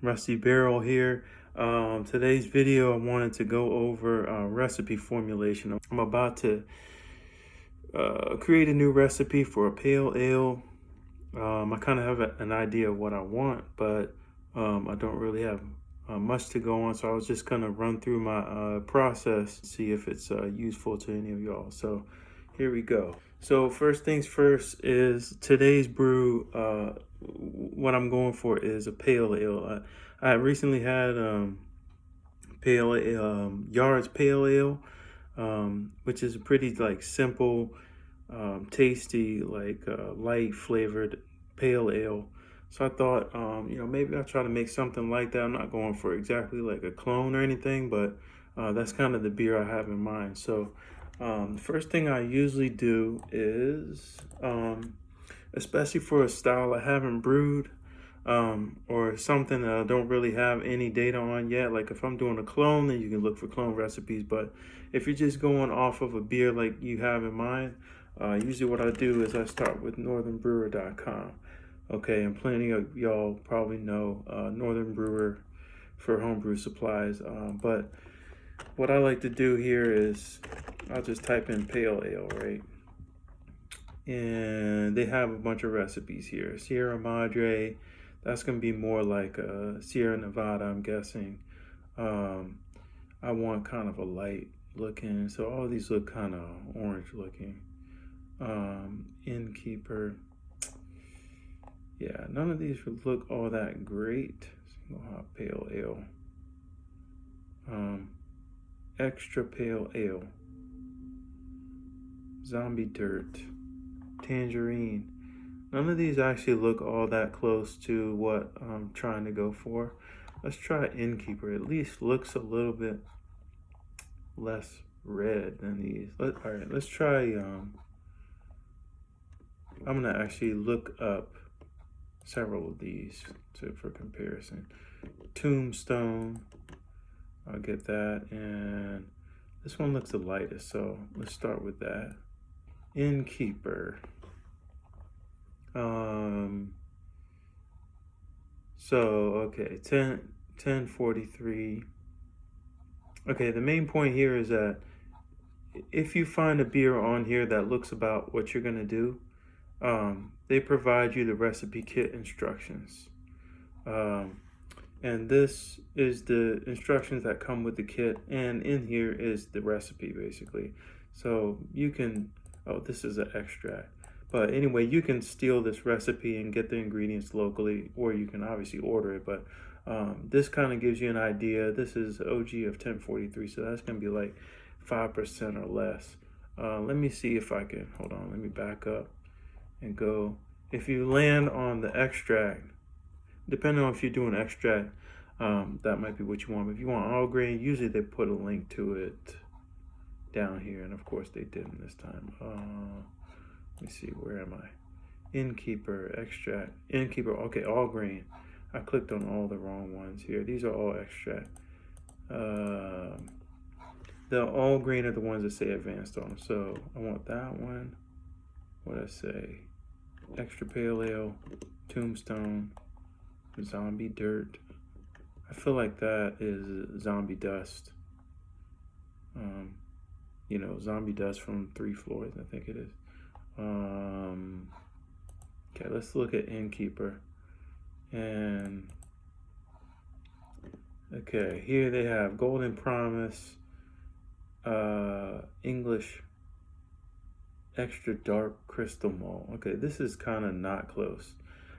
Rusty Barrel here. Today's video, I wanted to go over recipe formulation. I'm about to create a new recipe for a pale ale. I kind of have an idea of what I want, but I don't really have much to go on. So I was just gonna run through my process, see if it's useful to any of y'all. So here we go. So first things first is today's brew. What I'm going for is a pale ale. I recently had pale Yard's pale ale, which is a pretty like simple, tasty, like light flavored pale ale. So I thought, maybe I'll try to make something like that. I'm not going for exactly like a clone or anything, but that's kind of the beer I have in mind. So the first thing I usually do is, especially for a style I haven't brewed, or something that I don't really have any data on yet. Like if I'm doing a clone, then you can look for clone recipes. But if you're just going off of a beer like you have in mind, usually what I do is I start with northernbrewer.com. Okay, and plenty of y'all probably know Northern Brewer for homebrew supplies. But what I like to do here is I'll just type in pale ale, right? And they have a bunch of recipes here. Sierra Madre, that's going to be more like Sierra Nevada, I'm guessing. I want kind of a light looking, so all these look kind of orange looking. Innkeeper, yeah, none of these look all that great. Single hop pale ale. Extra pale ale. Zombie dirt. Tangerine. None of these actually look all that close to what I'm trying to go for. Let's try Innkeeper. At least looks a little bit less red than these. All right, let's try. I'm gonna actually look up several of these for comparison. Tombstone. I'll get that, and this one looks the lightest. So let's start with that. Innkeeper. Okay, 1043. Okay, the main point here is that if you find a beer on here that looks about what you're gonna do, they provide you the recipe kit instructions. And this is the instructions that come with the kit, and in here is the recipe basically. So you can, oh, this is an extract. But anyway, you can steal this recipe and get the ingredients locally, or you can obviously order it. But this kind of gives you an idea. This is OG of 1043, so that's going to be like 5% or less. Let me see if I can, hold on, let me back up and go. If you land on the extract, depending on if you're doing extract, that might be what you want. But if you want all grain, usually they put a link to it down here, and of course they didn't this time. Let me see, where am I? Innkeeper, extract, Innkeeper, okay, all grain. I clicked on all the wrong ones here. These are all extract. The all grain are the ones that say advanced on them. So I want that one. What I say? Extra pale ale, tombstone, zombie dirt. I feel like that is zombie dust. Zombie dust from 3 Floyds, I think it is. Okay, let's look at Innkeeper. And okay, here they have Golden Promise, English extra dark crystal malt. Okay, this is kind of not close.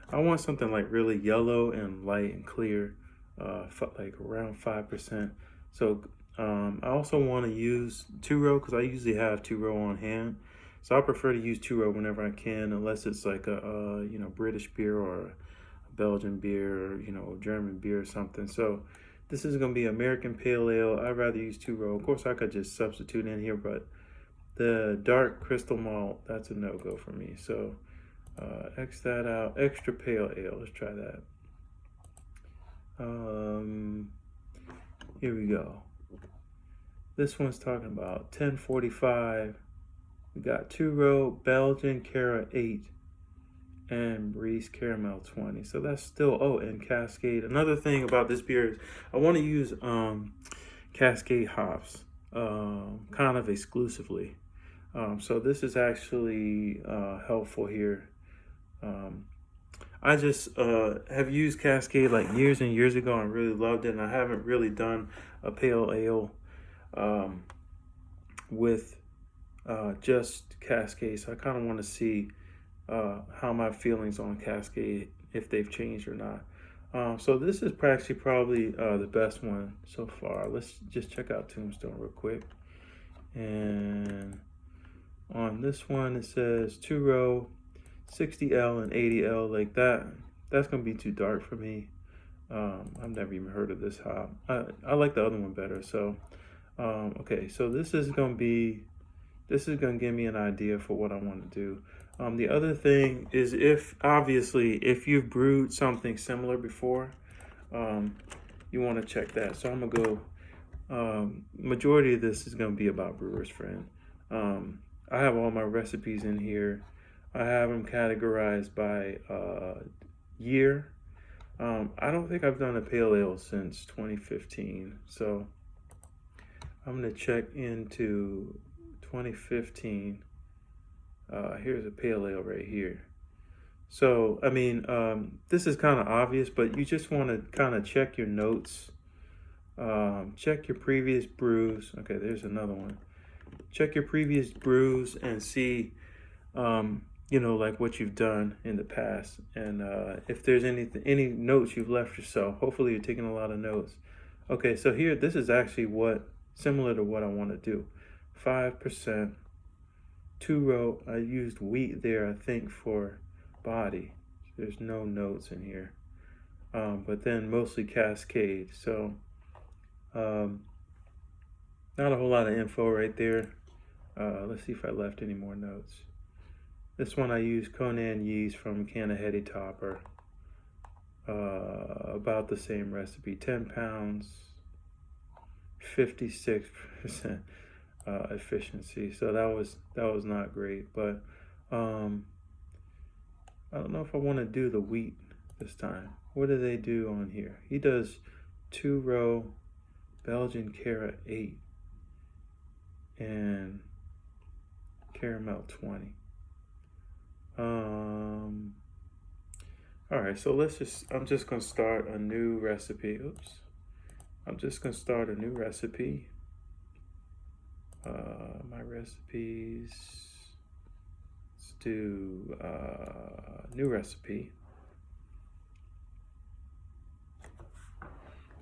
I want something like really yellow and light and clear, like around 5%. So I also want to use 2-row because I usually have 2-row on hand. So I prefer to use 2-row whenever I can, unless it's like a British beer or a Belgian beer, or German beer or something. So this is going to be American Pale Ale. I'd rather use 2-row. Of course, I could just substitute in here, but the dark crystal malt, that's a no-go for me. So X that out. Extra Pale Ale. Let's try that. Here we go. This one's talking about 1045. We got 2-row Belgian Cara 8. and Breeze Caramel 20. So that's still, oh, and Cascade. Another thing about this beer is I want to use Cascade hops kind of exclusively. So this is actually helpful here. I just have used Cascade like years and years ago and really loved it. And I haven't really done a pale ale with just Cascade. So I kind of want to see how my feelings on Cascade, if they've changed or not. So this is actually probably the best one so far. Let's just check out Tombstone real quick. And on this one, it says 2-row, 60L and 80L. Like that, that's gonna be too dark for me. I've never even heard of this hop. I like the other one better. So, okay, so this is gonna give me an idea for what I want to do. The other thing is if you've brewed something similar before, you want to check that. So I'm gonna go, majority of this is gonna be about Brewer's Friend. I have all my recipes in here. I have them categorized by year. I don't think I've done a pale ale since 2015. So I'm gonna check into 2015. Here's a pale ale right here. So, I mean, this is kind of obvious, but you just want to kind of check your notes. Check your previous brews. Okay, there's another one. Check your previous brews and see, like what you've done in the past. And if there's any notes you've left yourself, hopefully you're taking a lot of notes. Okay, so here, this is actually similar to what I want to do. 5%. 2-row, I used wheat there, I think, for body. There's no notes in here. But then mostly Cascade. So, not a whole lot of info right there. Let's see if I left any more notes. This one I used Conan yeast from Canaheti Topper. About the same recipe. 10 pounds, 56% efficiency. So that was not great, but I don't know if I want to do the wheat this time. What do they do on here? He does 2-row Belgian Cara 8 and Caramel 20. All right, so I'm just gonna start a new recipe. I'm just gonna start a new recipe. My recipes, let's do new recipe.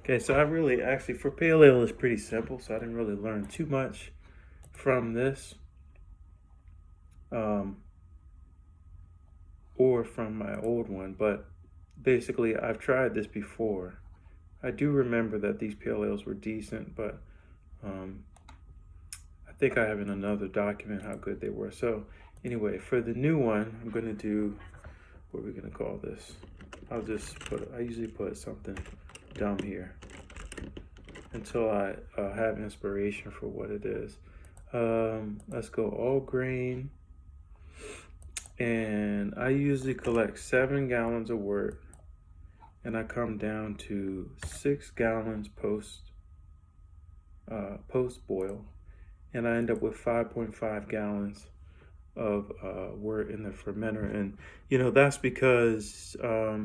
Okay, so actually for pale ale, it's pretty simple, so I didn't really learn too much from this or from my old one, but basically I've tried this before. I do remember that these pale ales were decent, but I think I have in another document how good they were. So anyway, for the new one, I'm gonna do, what are we gonna call this? I usually put something dumb here until I have inspiration for what it is. Let's go all grain. And I usually collect 7 gallons of wort, and I come down to 6 gallons post boil, and I end up with 5.5 gallons of wort in the fermenter. And that's because I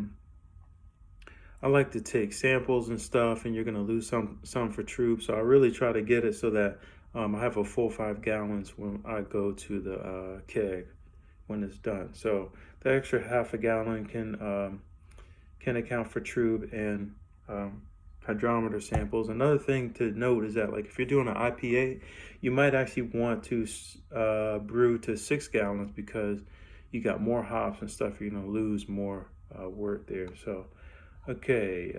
like to take samples and stuff, and you're gonna lose some for troop. So I really try to get it so that I have a full 5 gallons when I go to the keg when it's done. So the extra half a gallon can account for trub and hydrometer samples. Another thing to note is that, like, if you're doing an IPA, you might actually want to brew to 6 gallons because you got more hops and stuff. You're gonna lose more wort there. So, okay,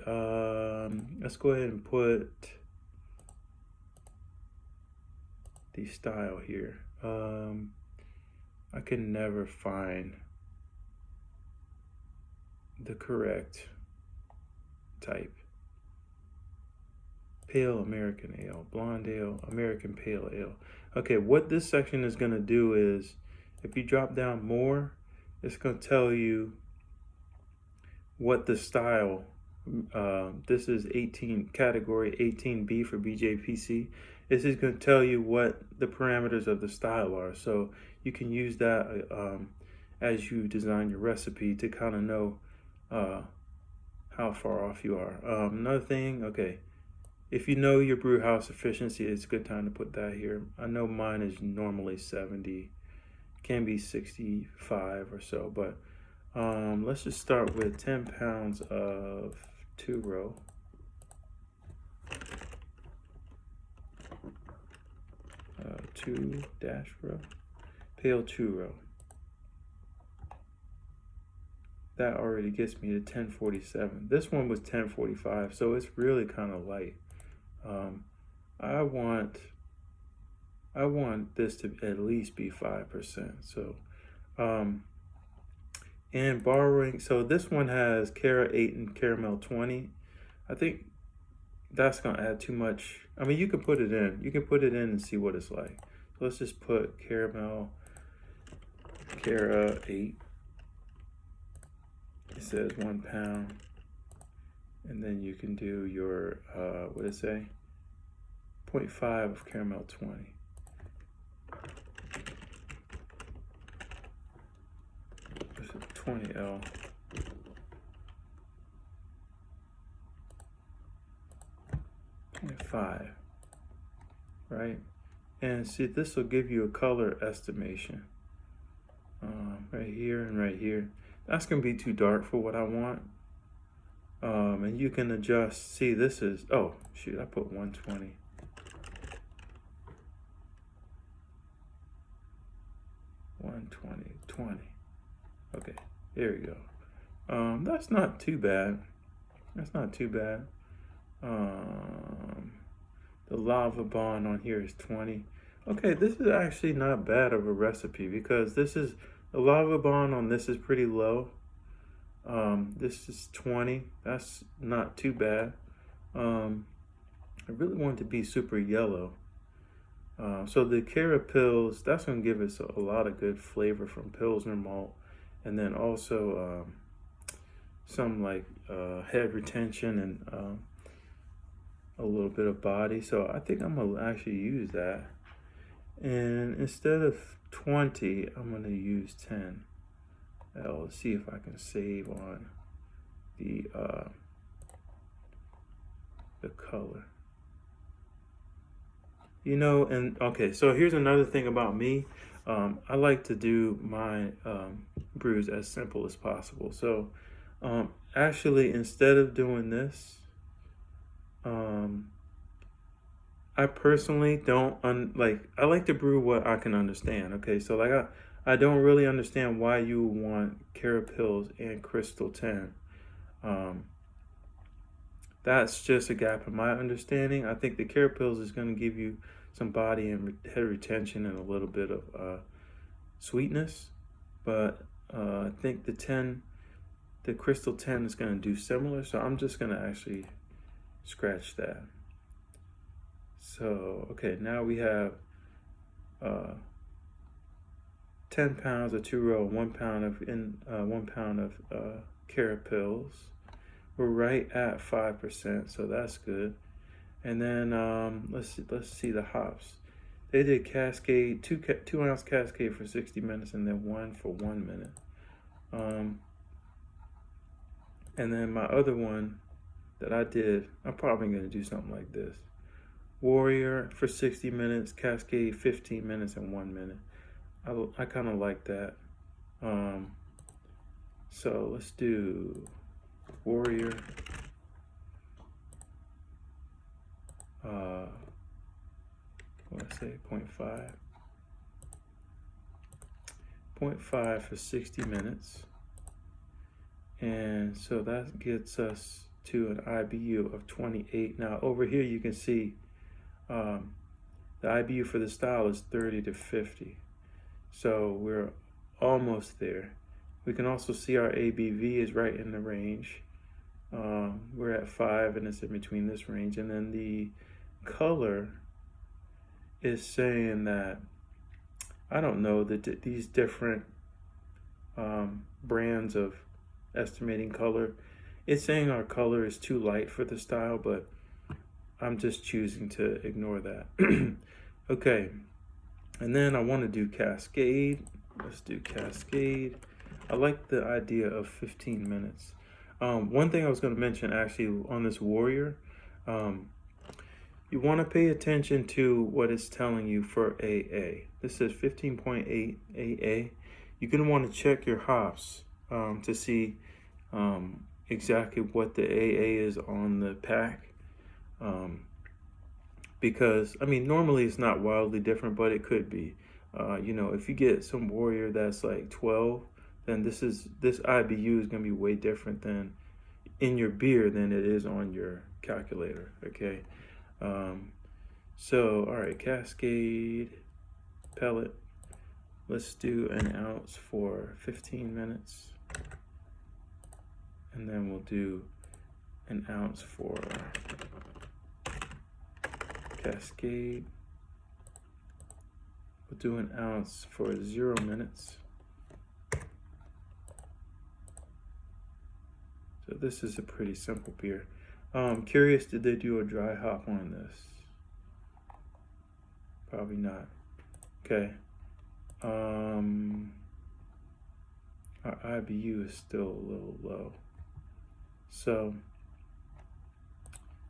let's go ahead and put the style here. I can never find the correct type. Pale American Ale, Blonde Ale, American Pale Ale. Okay, what this section is going to do is, if you drop down more, it's going to tell you what the style, this is 18, category 18B for BJPC. This is going to tell you what the parameters of the style are. So you can use that as you design your recipe to kind of know how far off you are. Another thing, okay, if you know your brew house efficiency, it's a good time to put that here. I know mine is normally 70, can be 65 or so, but let's just start with 10 pounds of 2-row. 2-row, pale 2-row. That already gets me to 1047. This one was 1045, so it's really kind of light. I want this to at least be 5%. So, and borrowing, so this one has Cara 8 and Caramel 20. I think that's gonna add too much. I mean, you can put it in. You can put it in and see what it's like. So let's just put Caramel, Cara 8. It says 1 pound. And then you can do your, what did it say? 0.5 of Caramel 20. This is 20L. .5, right? And see, this will give you a color estimation. Right here and right here. That's gonna be too dark for what I want. And you can adjust. See, this is, oh shoot, I put 120. Okay, there we go. That's not too bad. That's not too bad. The lava bond on here is 20. Okay, this is actually not bad of a recipe because this is, the lava bond on this is pretty low. This is 20. That's not too bad. I really want it to be super yellow. So the Cara Pils, that's going to give us a lot of good flavor from Pilsner malt. And then also some like head retention and a little bit of body. So I think I'm going to actually use that. And instead of 20, I'm going to use 10. Let's see if I can save on the color. You know, and okay, so here's another thing about me. I like to do my brews as simple as possible. So actually, instead of doing this, I personally don't I like to brew what I can understand. Okay, so like I don't really understand why you want Cara Pils and Crystal 10. That's just a gap in my understanding. I think the Cara Pils is going to give you some body and head retention and a little bit of sweetness, but I think the Crystal 10 is going to do similar. So I'm just going to actually scratch that. So okay, now we have 10 pounds of 2-row, 1 pound of Cara Pils. We're right at 5%, so that's good. And then let's see the hops. They did Cascade, 2 ounce Cascade for 60 minutes, and then 1 for 1 minute. And then my other one that I did, I'm probably gonna do something like this. Warrior for 60 minutes, Cascade 15 minutes and 1 minute. I kind of like that. So let's do Warrior. What did I say? 0.5. 0.5 for 60 minutes. And so that gets us to an IBU of 28. Now over here you can see the IBU for the style is 30 to 50. So we're almost there. We can also see our ABV is right in the range. We're at 5 and it's in between this range. And then the color is saying that, I don't know, that these different brands of estimating color. It's saying our color is too light for the style, but I'm just choosing to ignore that. Okay, and then I want to do Cascade. Let's do Cascade. I like the idea of 15 minutes. One thing I was going to mention actually on this Warrior, you want to pay attention to what it's telling you for AA. This says 15.8 AA. You're going to want to check your hops to see exactly what the AA is on the pack. Because, I mean, normally it's not wildly different, but it could be. You know, if you get some Warrior that's like 12, then this IBU is going to be way different than in your beer than it is on your calculator, okay? So, all right, Cascade, pellet. Let's do an ounce for 15 minutes. And then we'll do an ounce for Cascade. We'll do an ounce for 0 minutes. So this is a pretty simple beer. Curious, did they do a dry hop on this? Probably not. Okay. Our IBU is still a little low. So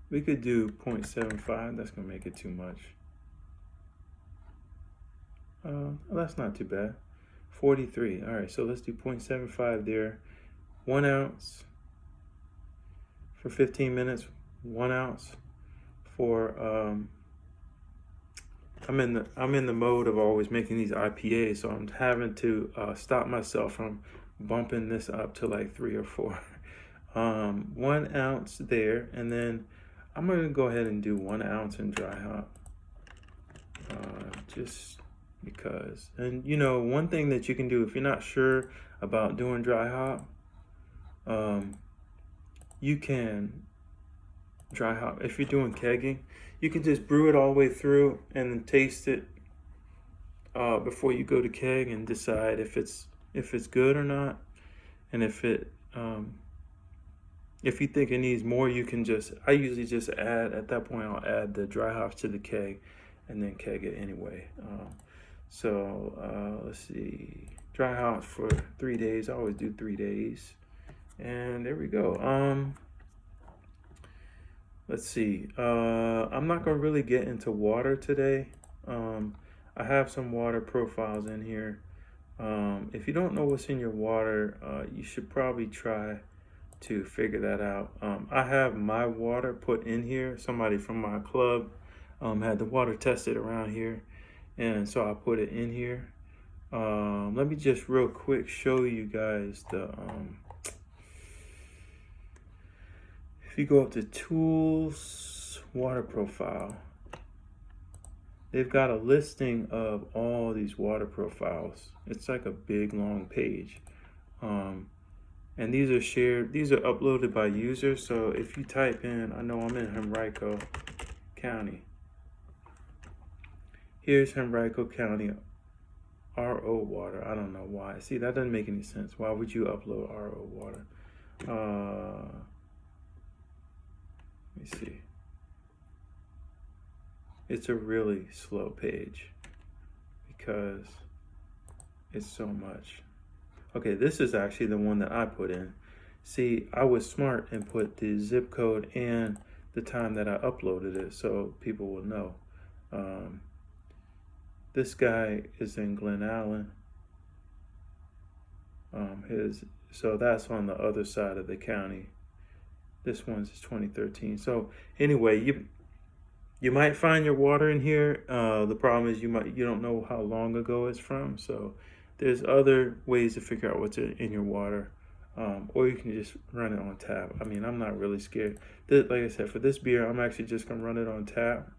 we could do 0.75. That's gonna make it too much. Well, that's not too bad. 43. All right, so let's do 0.75 there. 1 ounce for 15 minutes. 1 ounce for I'm in the mode of always making these IPAs, so I'm having to stop myself from bumping this up to like 3 or 4. 1 ounce there, and then I'm gonna go ahead and do 1 ounce in dry hop, just because. And you know, one thing that you can do if you're not sure about doing dry hop, you can dry hop. If you're doing kegging, you can just brew it all the way through and then taste it before you go to keg and decide if it's good or not. And if you think it needs more, you can I usually just add, at that point I'll add the dry hops to the keg and then keg it anyway. Let's see, dry hops for 3 days. I always do 3 days. And there we go. Let's see, I'm not gonna really get into water today. I have some water profiles in here. If you don't know what's in your water, you should probably try to figure that out. I have my water put in here. Somebody from my club had the water tested around here, and so I put it in here. Let me just real quick show you guys the if you go up to Tools, Water Profile, they've got a listing of all these water profiles. It's like a big long page. And these are shared, these are uploaded by users. So if you type in, I know I'm in Henrico County. Here's Henrico County RO water. I don't know why. See, that doesn't make any sense. Why would you upload RO water? Let me see. It's a really slow page because it's so much. Okay, this is actually the one that I put in. See, I was smart and put the zip code and the time that I uploaded it so people will know. This guy is in Glen Allen. So that's on the other side of the county. This one's 2013. So anyway, you might find your water in here. The problem is you don't know how long ago it's from. So there's other ways to figure out what's in your water, or you can just run it on tap. I mean, I'm not really scared. Like I said, for this beer, I'm actually just gonna run it on tap,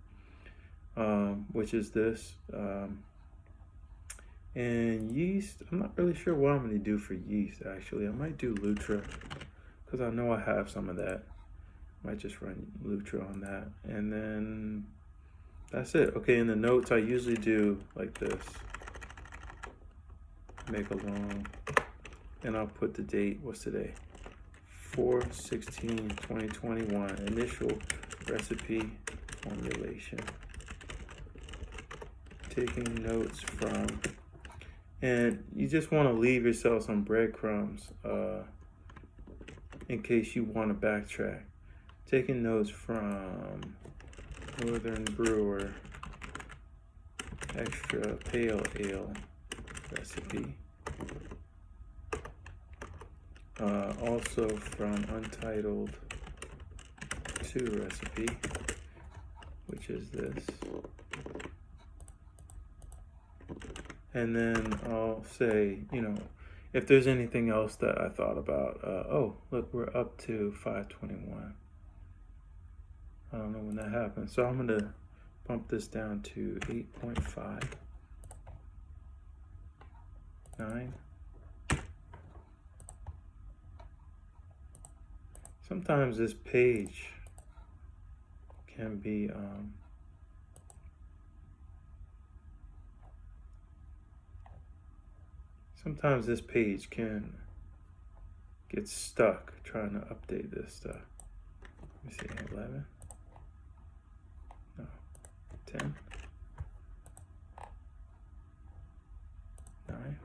which is this. And yeast, I'm not really sure what I'm gonna do for yeast. Actually, I might do Lutra, because I know I have some of that. Might just run Lutra on that. And then that's it. Okay, in the notes, I usually do like this. Make a long and I'll put the date. What's today? 4/16/2021. Initial recipe formulation. Taking notes from, and you just want to leave yourself some breadcrumbs in case you want to backtrack. Taking notes from Northern Brewer extra pale ale recipe. Also from Untitled 2 recipe, which is this. And then I'll say, you know, if there's anything else that I thought about. Oh, look, we're up to 521. I don't know when that happens. So I'm going to bump this down to 8.5. 9. Sometimes this page can be sometimes this page can get stuck trying to update this stuff. Let me see, 11, no, 10, 9,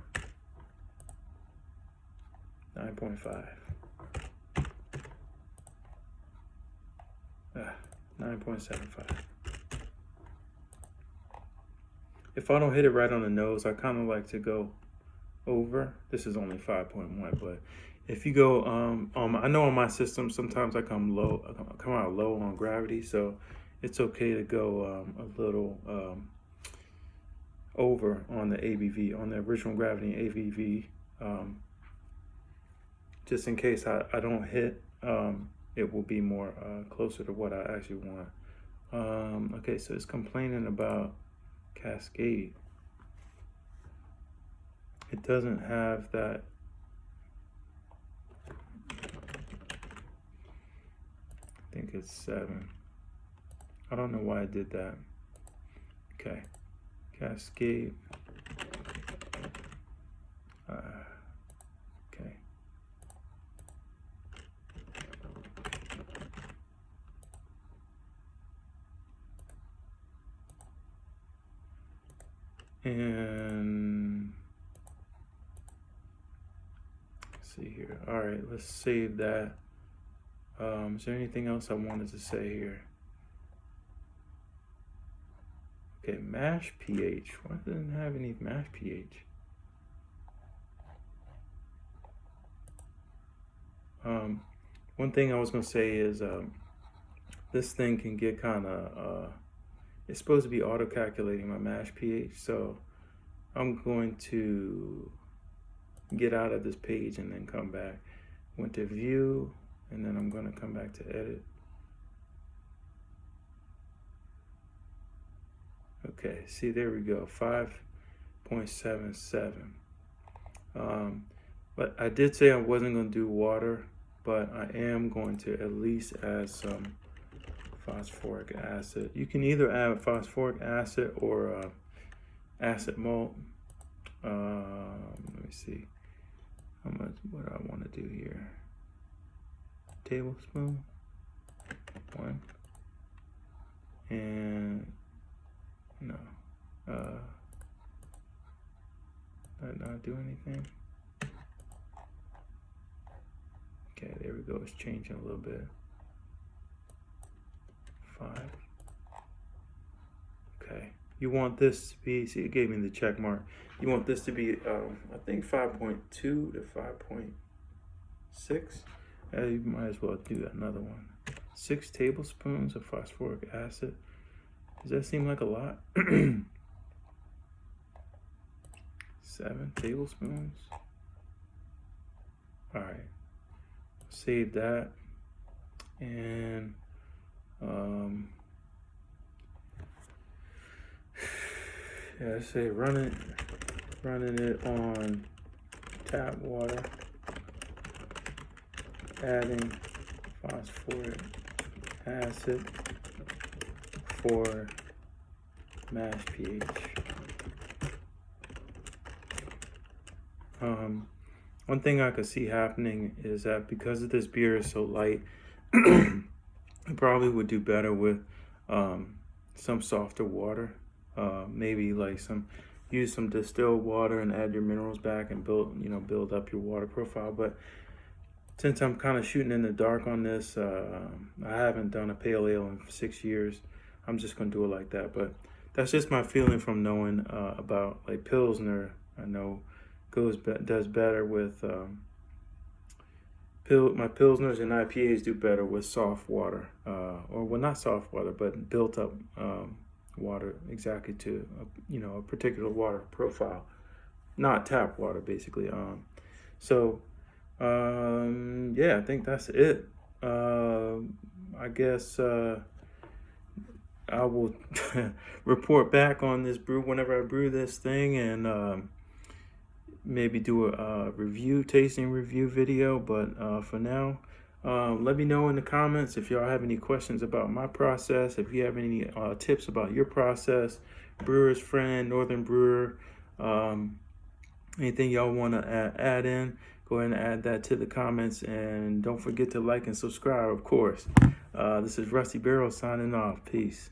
9.5, 9.75. If I don't hit it right on the nose, I kind of like to go over. This is only 5.1, but if you go I know on my system sometimes I come out low on gravity, so it's okay to go a little over on the ABV, on the original gravity ABV, just in case I don't hit. It will be more closer to what I actually want. Okay, so it's complaining about Cascade. It doesn't have that. I think it's 7. I don't know why I did that. Okay, Cascade. Okay. And let's see here. All right, let's save that. Is there anything else I wanted to say here? Okay, mash pH. Why doesn't it have any mash pH? One thing I was gonna say is this thing can get kind of it's supposed to be auto calculating my mash pH, so I'm going to get out of this page and then come back. Went to view, and then I'm going to come back to edit. Okay, see, there we go, 5.77. But I did say I wasn't going to do water, but I am going to at least add some phosphoric acid. You can either add phosphoric acid or acid malt. Let me see how much, what I want to do here. Tablespoon, 1, and no, not do anything. Okay, there we go. It's changing a little bit. 5. Okay, you want this to be, see, it gave me the check mark. You want this to be, I think 5.2 to 5.6. You might as well do another one. 6 tablespoons of phosphoric acid. Does that seem like a lot? 7 tablespoons. All right, save that. And yeah, I say running it on tap water, adding phosphoric acid for mash pH. one thing I could see happening is that because of this beer is so light, it probably would do better with some softer water. Maybe like use some distilled water and add your minerals back and build up your water profile. But since I'm kind of shooting in the dark on this, I haven't done a pale ale in 6 years. I'm just gonna do it like that. But that's just my feeling from knowing about like Pilsner. I know does better with my Pilsners and IPAs do better with soft water, or well, not soft water, but built up water exactly to a particular water profile, not tap water basically. Yeah, I think that's it. I guess I will report back on this brew whenever I brew this thing, and maybe do a tasting review video. But for now, let me know in the comments if y'all have any questions about my process. If you have any tips about your process, Brewer's Friend, Northern Brewer, anything y'all want to add in, go ahead and add that to the comments. And don't forget to like and subscribe, of course. This is Rusty Barrel signing off. Peace.